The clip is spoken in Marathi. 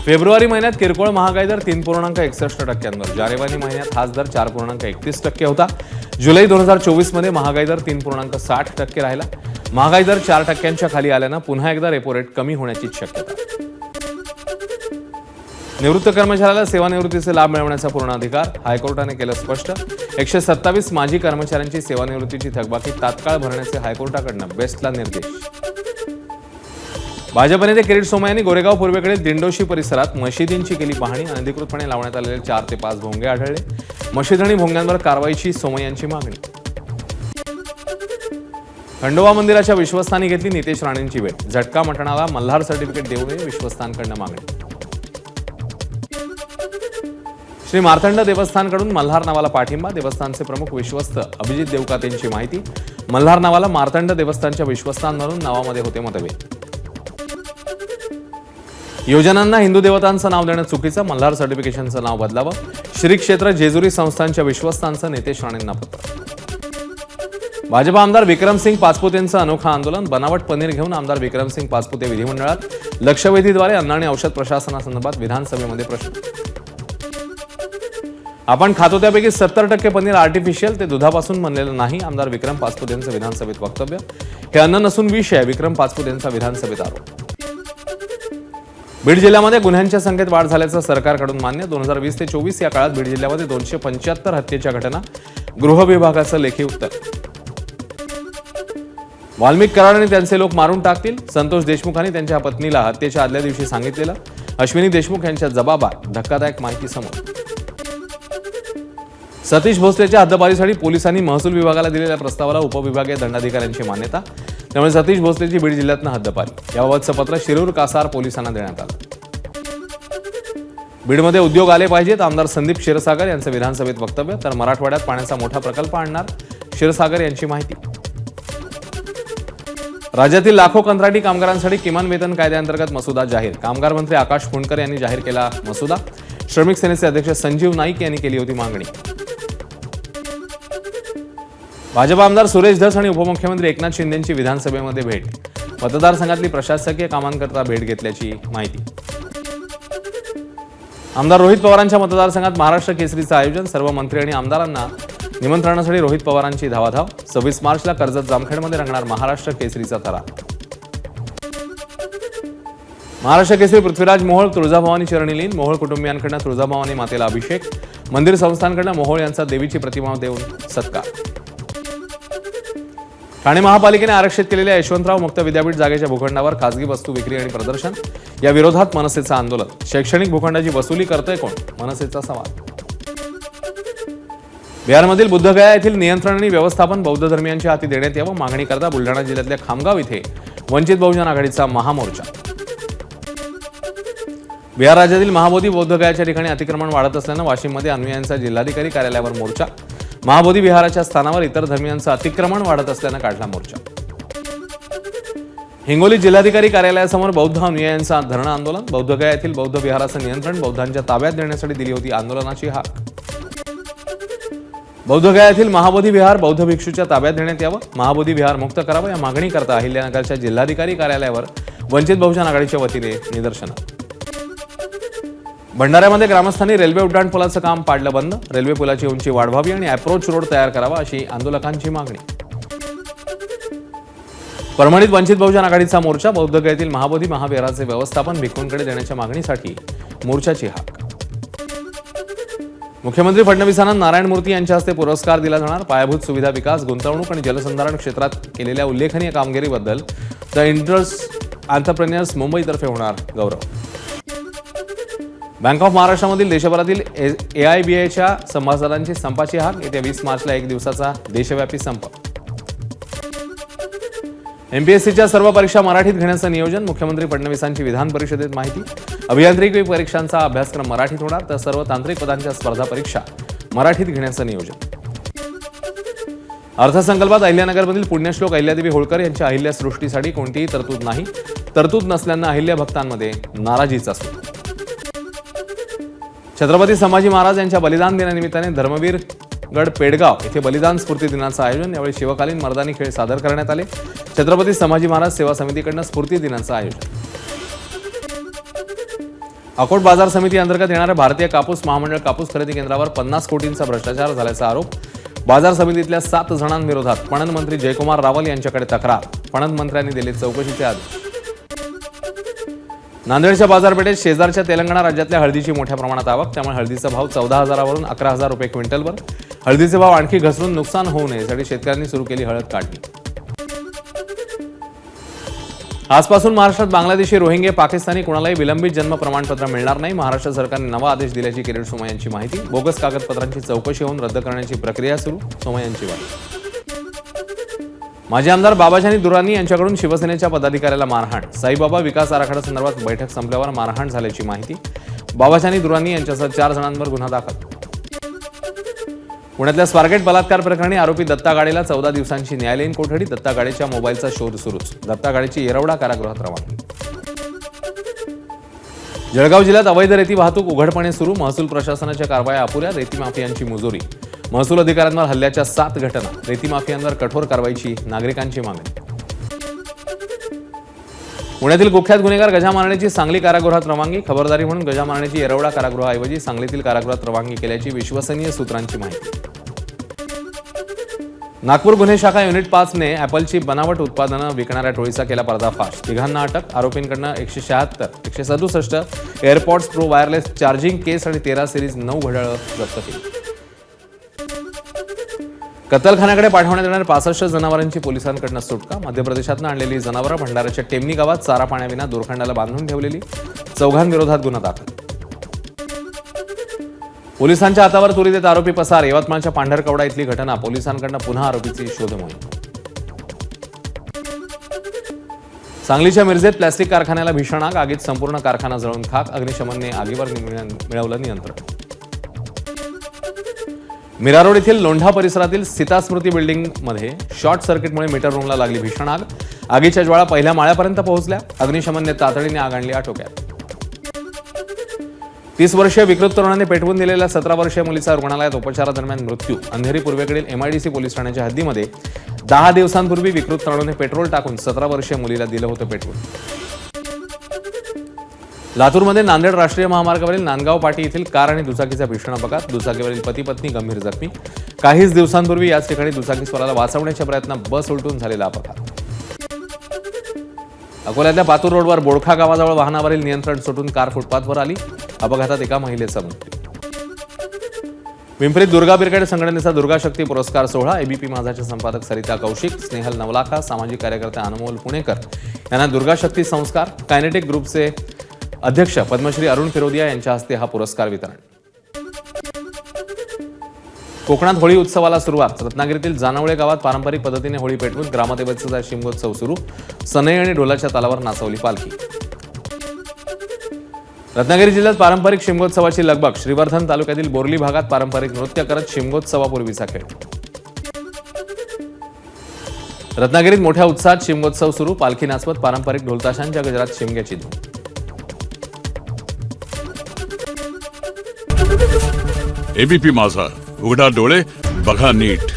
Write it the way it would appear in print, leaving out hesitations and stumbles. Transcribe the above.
फेब्रुवारी महिन्यात किरकोळ महागाई दर 3.61%, जानेवारी महिन्यात हाच दर 4.31% होता. जुलै 2024 मध्ये महागाई दर 3.60% राहिला. महागाई दर 4% खाली आल्यानं पुन्हा एकदा रेपो रेट कमी होण्याची शक्यता. निवृत्त कर्मचाऱ्याला सेवानिवृत्तीचे लाभ मिळवण्याचा पूर्ण अधिकार, हायकोर्टाने केलं स्पष्ट. 127 माजी कर्मचाऱ्यांची सेवानिवृत्तीची थकबाकी तात्काळ भरण्याचे हायकोर्टाकडनं बेस्टला निर्देश. भाजप नेते किरीट सोमय्या यांनी गोरेगाव पूर्वेकडील दिंडोशी परिसरात मशिदींची केली पाहणी. अनधिकृतपणे लावण्यात आलेले 4 ते 5 भोंगे आढळले. मशीद आणि भोंग्यांवर कारवाईची सोमय्यांची मागणी. खंडोबा मंदिराच्या विश्वस्तांनी घेतली नितेश राणेंची भेट. झटका मटणाला मल्हार सर्टिफिकेट देऊ नये, विश्वस्तांकडनं मागणी. श्री मार्तंड देवस्थानकडून मल्हार नावाला पाठिंबा. देवस्थानचे प्रमुख विश्वस्त अभिजित देवकातेंची माहिती. मल्हार नावाला मार्तंड देवस्थानच्या विश्वस्तांवरून नावामध्ये होते मतभेद. योजनांना हिंदू देवतांचं नाव देणं चुकीचं, मल्हार सर्टिफिकेशनचं नाव बदलावं. श्री क्षेत्र जेजुरी संस्थांच्या विश्वस्तांचं नितेश राणेंना पत्र. भाजप आमदार विक्रमसिंग पाचपुतेंचं अनोखं आंदोलन. बनावट पनीर घेऊन आमदार विक्रमसिंग पाचपुते विधिमंडळात. लक्षवेधीद्वारे अन्न आणि औषध प्रशासनासंदर्भात विधानसभेमध्ये प्रश्न. आपण खातो त्यापैकी 70% पनीर आर्टिफिशियल, ते दुधापासून बनलेलं नाही. आमदार विक्रम पाचपुतेंचं विधानसभेत वक्तव्य. हे अन्न नसून विष आहे, विक्रम पाचपुतेंचा विधानसभेत आरोप. बीड जिल्ह्यामध्ये गुन्ह्यांच्या संख्येत वाढ झाल्याचं सरकारकडून मान्य. 2020 ते 24 या काळात बीड जिल्ह्यामध्ये 275 हत्येच्या घटना. गृह विभागाचं लेखी उत्तर. वाल्मिक कराड आणि त्यांचे लोक मारून टाकतील, संतोष देशमुखांनी त्यांच्या पत्नीला हत्येच्या आदल्या दिवशी सांगितलेलं. अश्विनी देशमुख यांच्या जबाबात धक्कादायक माहिती समोर. सतीश भोसलेच्या हद्दपारीसाठी पोलिसांनी महसूल विभागाला दिलेल्या प्रस्तावाला उपविभागीय दंडाधिकाऱ्यांची मान्यता. त्यामुळे सतीश भोसलेची बीड जिल्ह्यातनं हद्दपारी. याबाबतचं पत्र शिरूर कासार पोलिसांना देण्यात आलं. बीडमध्ये उद्योग आले पाहिजेत, आमदार संदीप क्षीरसागर यांचं विधानसभेत वक्तव्य. तर मराठवाड्यात पाण्याचा मोठा प्रकल्प आणणार, क्षीरसागर यांची माहिती. राज्यातील लाखो कंत्राटी कामगारांसाठी किमान वेतन कायद्याअंतर्गत मसुदा जाहीर. कामगार मंत्री आकाश फुंडकर यांनी जाहीर केला मसुदा. श्रमिक सेनेचे अध्यक्ष संजीव नाईक यांनी केली होती मागणी. भाजप आमदार सुरेश धस आणि उपमुख्यमंत्री एकनाथ शिंदेंची विधानसभेमध्ये भेट. मतदारसंघातली प्रशासकीय कामांकरता भेट घेतल्याची माहिती. आमदार रोहित पवारांच्या मतदारसंघात महाराष्ट्र केसरीचं आयोजन. सर्व मंत्री आणि आमदारांना निमंत्रणासाठी रोहित पवारांची धावाधाव. 26 मार्चला कर्जत जामखेडमध्ये रंगणार महाराष्ट्र केसरीचा थरा. महाराष्ट्र केसरी पृथ्वीराज मोहोळ तुळजाभवानी चरणी लीन. मोहोळ कुटुंबियांकडून तुळजाभवानी मातेला अभिषेक. मंदिर संस्थांकडून मोहोळ यांचा देवीची प्रतिमा देऊन सत्कार. ठाणे महापालिकेने आरक्षित केलेल्या यशवंतराव मुक्त विद्यापीठ जागेच्या भूखंडावर खासगी वस्तू विक्री आणि प्रदर्शन. या विरोधात मनसेचं आंदोलन. शैक्षणिक भूखंडाची वसुली करतोय कोण, मनसेचा सवाल. बिहारमधील बुद्धगया येथील नियंत्रण आणि व्यवस्थापन बौद्ध धर्मियांच्या हाती देण्यात यावं, मागणी करता बुलढाणा जिल्ह्यातल्या खामगाव इथे वंचित बहुजन आघाडीचा महामोर्चा. बिहार राज्यातील महाबोधी बौद्धगयाच्या ठिकाणी अतिक्रमण वाढत असल्यानं वाशिममध्ये अनुयायांचा जिल्हाधिकारी कार्यालयावर मोर्चा. महाबोधी विहाराच्या स्थानावर इतर धर्मियांचं अतिक्रमण वाढत असल्यानं काढला मोर्चा. हिंगोली जिल्हाधिकारी कार्यालयासमोर बौद्ध अनुयायांचं धरणं आंदोलन. बौद्धगया येथील बौद्ध विहाराचं नियंत्रण बौद्धांच्या ताब्यात देण्यासाठी दिली होती आंदोलनाची हाक. बौद्धगया येथील महाबोधी विहार बौद्ध भिक्षूच्या ताब्यात देण्यात यावं, महाबोधी विहार मुक्त करावं, या मागणी करता अहिल्यानगरच्या जिल्हाधिकारी कार्यालयावर वंचित बहुजन आघाडीच्या वतीने निदर्शनं. भंडाऱ्यामध्ये ग्रामस्थांनी रेल्वे उड्डाणपुलाचं काम पाडलं बंद. रेल्वे पुलाची उंची वाढवावी आणि अप्रोच रोड तयार करावा अशी आंदोलकांची मागणी. परभणीत वंचित बहुजन आघाडीचा मोर्चा. बौद्धगयातील महाबोधी महाविहाराचे व्यवस्थापन भिक्खूंकडे देण्याच्या मागणीसाठी मोर्चाची हाक. मुख्यमंत्री फडणवीसांना नारायण मूर्ती यांच्या हस्ते पुरस्कार दिला जाणार. पायाभूत सुविधा विकास, गुंतवणूक आणि जलसंधारण क्षेत्रात केलेल्या उल्लेखनीय कामगिरीबद्दल द इंटरेस्ट एंटरप्रेन्युअर्स मुंबईतर्फे होणार गौरव. बँक ऑफ महाराष्ट्रामधील देशभरातील AIBIच्या सभासदांची संपाची हाक. येत्या 20 मार्चला 1 दिवसाचा देशव्यापी संप. MPSCच्या सर्व परीक्षा मराठीत घेण्याचं नियोजन. मुख्यमंत्री फडणवीसांची विधान परिषदेत माहिती. अभियांत्रिकी परीक्षांचा अभ्यासक्रम मराठीत होणार, तर सर्व तांत्रिक पदांच्या स्पर्धा परीक्षा मराठीत घेण्याचं नियोजन. अर्थसंकल्पात अहिल्यानगरमधील पुण्यश्लोक अहिल्यादेवी होळकर यांच्या अहिल्या सृष्टीसाठी कोणतीही तरतूद नाही. तरतूद नसल्यानं अहिल्या भक्तांमध्ये नाराजीचा सूर. छत्रपती संभाजी महाराज यांच्या बलिदान दिनानिमित्ताने धर्मवीरगड पेडगाव येथे बलिदान स्फूर्ती दिनाचं आयोजन. यावेळी शिवकालीन मर्दानी खेळ सादर करण्यात आले. छत्रपती संभाजी महाराज सेवा समितीकडून स्फूर्ती दिनाचं आयोजन. अकोट बाजार समिती अंतर्गत येणाऱ्या भारतीय कापूस महामंडळ कापूस खरेदी केंद्रावर 50 कोटींचा भ्रष्टाचार झाल्याचा आरोप. बाजार समितीतल्या 7 जणांविरोधात पणन मंत्री जयकुमार रावल यांच्याकडे तक्रार. पणन मंत्र्यांनी दिले चौकशीचे आदेश. नांदेडच्या बाजारपेठेत शेजारच्या तेलंगणा राज्यातल्या हळदीची मोठ्या प्रमाणात आवक, त्यामुळे हळदीचा भाव 14,000 वरून 11,000 रुपये क्विंटलवर. हळदीचे भाव आणखी घसरून नुकसान होऊ नये यासाठी शेतकऱ्यांनी सुरू केली हळद काढणी. आजपासून महाराष्ट्रात बांगलादेशी रोहिंगे पाकिस्तानी कुणालाही विलंबित जन्म प्रमाणपत्र मिळणार नाही. महाराष्ट्र सरकारने नवा आदेश दिल्याची किरीट सोमय्या यांची माहिती. बोगस कागदपत्रांची चौकशी होऊन रद्द करण्याची प्रक्रिया सुरू, सोमय्या यांची वाट. माजी आमदार बाबाजानी दुर्राणी यांच्याकडून शिवसेनेच्या पदाधिकाऱ्याला मारहाण. साईबाबा विकास आराखडा संदर्भात बैठक संपल्यावर मारहाण झाल्याची माहिती. बाबाजानी दुर्राणी यांच्यासह 4 जणांवर गुन्हा दाखल. पुण्यातल्या स्वारगेट बलात्कार प्रकरणी आरोपी दत्ता गाडेला 14 दिवसांची न्यायालयीन कोठडी. दत्ता गाडेच्या मोबाईलचा शोध सुरूच. दत्ता गाडेची येरवडा कारागृहात रवानगी. जळगाव जिल्ह्यात अवैध रेती वाहतूक उघडपणे सुरू. महसूल प्रशासनाच्या कारवाया अपुऱ्या. रेती माफियांची मुजोरी. महसूल अधिकाऱ्यांवर हल्ल्याच्या 7 घटना. रेती माफियांवर कठोर कारवाईची नागरिकांची मागणी. पुण्यातील कुख्यात गुन्हेगार गजा मारण्याची सांगली कारागृहात रवानगी. खबरदारी म्हणून गजा मारण्याची येरवडा कारागृहाऐवजी सांगलीतील कारागृहात रवानगी केल्याची विश्वसनीय सूत्रांची माहिती. नागपूर गुन्हे शाखा युनिट 5ने ॲपलची बनावट उत्पादनं विकणाऱ्या टोळीचा केला पर्दाफाश. 3 अटक. आरोपींकडनं 176, 167 एअरपॉड्स प्रो वायरलेस चार्जिंग केस आणि 13 सिरीज 9 घड्याळं जप्त केली. कत्तलखान्याकडे पाठवण्यात येणाऱ्या 65 जनावरांची पोलिसांकडनं सुटका. मध्य प्रदेशातनं आणलेली जनावरं भंडाऱ्याच्या टेमनी गावात चारा पाण्याविना दोरखंडाला बांधून ठेवलेली. 4 विरोधात गुन्हा दाखल. पोलिसांच्या हातावर तुरी देत आरोपी पसार. यवतमाळच्या पांढरकवडा इथली घटना. पोलिसांकडनं पुन्हा आरोपीची शोध मोहीम. सांगलीच्या मिरजेत प्लॅस्टिक कारखान्याला भीषण आग. आगीत संपूर्ण कारखाना जळून खाक. अग्निशमनने आगीवर मिळवलं नियंत्रण. मीरा रोड येथील लोंढा परिसरातील सीता स्मृती बिल्डिंगमध्ये शॉर्ट सर्किटमुळे मीटर रूमला लागली भीषण आग. आगीच्या ज्वाळा पहिल्या माळ्यापर्यंत पोहोचल्या. अग्निशमनने तातडीने आग आणली आटोक्यात. 30 वर्षीय विकृत तरुणाने पेटवून दिलेल्या 17 वर्षीय मुलीचा रुग्णालयात उपचारादरम्यान मृत्यू. अंधेरी पूर्वेकडील MIDC पोलीस ठाण्याच्या हद्दीमध्ये 10 दिवसांपूर्वी विकृत तरुणाने पेट्रोल टाकून 17 वर्षीय मुलीला दिलं होतं पेट्रोल. लातूरमध्ये नांदेड राष्ट्रीय महामार्गावरील नांदगाव पाटी येथील कार आणि दुचाकीचा भीषण अपघात. दुचाकीवरील पती पत्नी गंभीर जखमी. काहीच दिवसांपूर्वी याच ठिकाणी दुचाकीस्वाराला वाचवण्याच्या प्रयत्नात बस उलटून झालेला अपघात. अकोल्यातल्या पातूर रोडवर बोडखा गावाजवळ वाहनावरील नियंत्रण सुटून कार फुटपाथवर आली. अपघातात एका महिलेचा मृत्यू. पिंपरीत दुर्गा बिरखेड संघटनेचा दुर्गा शक्ती पुरस्कार सोहळा. ABP माझाचे संपादक सरिता कौशिक, स्नेहल नवलाखा, सामाजिक कार्यकर्ते अनमोल पुणेकर यांना दुर्गा शक्ती संस्कार. कायनेटिक ग्रुपचे अध्यक्ष पद्मश्री अरुण फिरोदिया यांच्या हस्ते हा पुरस्कार वितरण. कोकणात होळी उत्सवाला सुरुवात. रत्नागिरीतील जानवळे गावात पारंपरिक पद्धतीने होळी पेटवून ग्रामदेवतेचा शिमगोत्सव सुरू. सनई आणि ढोलाच्या तालावर नाचवली पालखी. रत्नागिरी जिल्ह्यात पारंपरिक शिमगोत्सवाची लगबग. श्रीवर्धन तालुक्यातील बोर्ली भागात पारंपरिक नृत्य करत शिमगोत्सवापूर्वीचा खेळ. रत्नागिरीत मोठ्या उत्साहात शिमगोत्सव सुरू. पालखी नाचवत पारंपरिक ढोलताशांच्या गजरात शिमग्याची धूम. ABP माझा, उघडा डोळे बघा नीट.